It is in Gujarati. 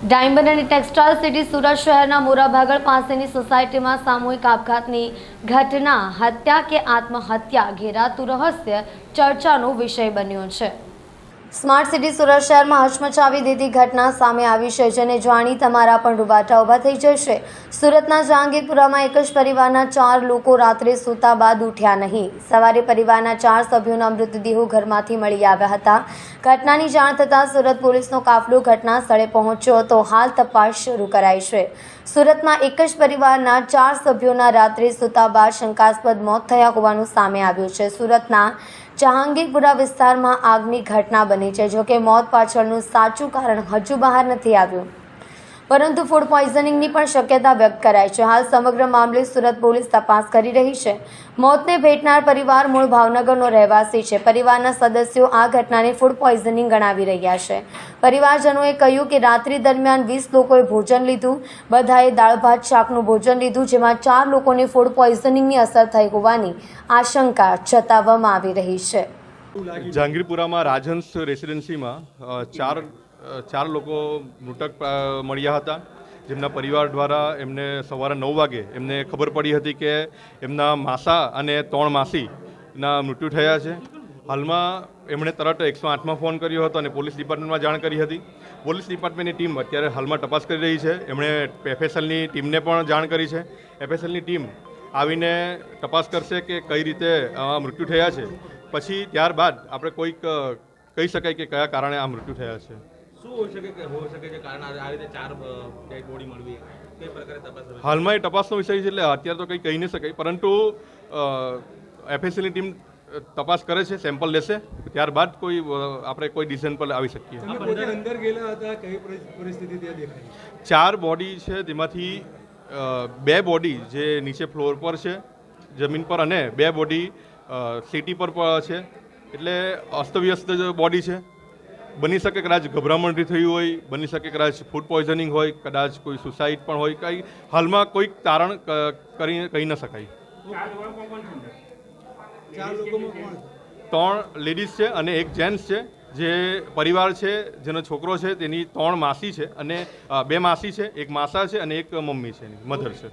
ડાયમંડ અને ટેક્સટાઇલ સિટી સુરત શહેરના મોરાભાગળ પાસેની સોસાયટીમાં સામૂહિક આપઘાતની ઘટના હત્યા કે આત્મહત્યા ઘેરાતું રહસ્ય ચર્ચાનો વિષય બન્યો છે। સ્માર્ટ સિટી સુરત શહેરમાં હચમચાવી દીધી ઘટના સામે આવી છે, જેને જાણી તમારા પણ રૂવાટા ઊભા થઈ જશે। સુરતના જહાંગીરપુરામાં એક જ પરિવારના 4 લોકો રાત્રે સૂતા બાદ ઉઠ્યા નહીં। સવારે પરિવારના 4 સભ્યોના મૃતદેહો ઘરમાંથી મળી આવ્યા હતા। ઘટનાની જાણ થતાં સુરત પોલીસનો કાફલો ઘટના સ્થળે પહોંચ્યો હતો। હાલ તપાસ શરૂ કરાઈ છે। સુરતમાં એક જ પરિવારના 4 સભ્યોના રાત્રે સૂતા બાદ શંકાસ્પદ મોત થયા હોવાનું સામે આવ્યું છે। સુરતના જહાંગીરપુરા વિસ્તારમાં આગની ઘટના બની છે। જોકે મોત પાછળનું સાચું કારણ હજુ બહાર નથી આવ્યું, પરંતુ ફૂડ પોઈઝનિંગની પણ શક્યતા વ્યક્ત કરાઈ છે। હાલ સમગ્ર મામલે સુરત પોલીસ તપાસ કરી રહી છે। મોતને ભેટનાર પરિવાર મૂળ ભાવનગરનો રહેવાસી છે। પરિવારના સદસ્યો આ ઘટનાને ફૂડ પોઈઝનિંગ ગણાવી રહ્યા છે। પરિવારજનોએ કહ્યું કે રાત્રિ દરમિયાન 20 લોકોએ ભોજન લીધું। બધાએ દાળ ભાત શાકનું ભોજન લીધું, જેમાં 4 લોકોને ફૂડ પોઈઝનિંગની અસર થઈ હોવાની આશંકા જતાવવામાં આવી રહી છે। જહાંગીરપુરામાં રાજહંસ રેસિડેન્સીમાં ચાર લોકો મૃતક મળ્યા હતા, જેમના પરિવાર દ્વારા એમને સવારે 9 વાગે એમને ખબર પડી હતી કે એમના માસા અને 3 માસીના મૃત્યુ થયા છે। હાલમાં એમણે તરત 108માં ફોન કર્યો હતો અને પોલીસ ડિપાર્ટમેન્ટમાં જાણ કરી હતી। પોલીસ ડિપાર્ટમેન્ટની ટીમ અત્યારે હાલમાં તપાસ કરી રહી છે। એમણે એફએસએલની ટીમને પણ જાણ કરી છે। એફએસએલની ટીમ આવીને તપાસ કરશે કે કઈ રીતે મૃત્યુ થયા છે। પછી ત્યારબાદ આપણે કોઈક કહી શકાય કે કયા કારણે આ મૃત્યુ થયા છે। શું હોઈ શકે છે કારણ આ રીતે 4 ડેડ બોડી મળવી, કઈ પ્રકારે તપાસ? હાલમાં એ તપાસનો વિષય છે, એટલે અત્યારે તો કંઈ કહી નહીં શકાય, પરંતુ એફએસએલની ટીમ તપાસ કરે છે, સેમ્પલ લેશે, ત્યારબાદ આપણે કોઈ ડિસિઝન પર આવી શકીએ। અંદર ગયેલા હતા, કઈ પરિસ્થિતિ ત્યાં દેખાય? 4 બોડી છે, તેમાંથી 2 બોડી જે નીચે ફ્લોર પર છે, જમીન પર, અને 2 બોડી સિટી પર છે, એટલે અસ્તવ્યસ્ત બોડી છે। બની શકે કદાચ ગભરામણથી થયું હોય, બની શકે કદાચ ફૂડ પોઈઝનિંગ હોય, કદાચ કોઈ સુસાઇડ પણ હોય, કંઈ હાલમાં કોઈક તારણ કહી ન શકાય। 3 લેડીઝ છે અને 1 જેન્ટ્સ છે। જે પરિવાર છે, જેનો છોકરો છે, તેની 3 માસી છે અને 2 માસી છે, 1 માસા છે અને 1 મમ્મી છે, મધર છે।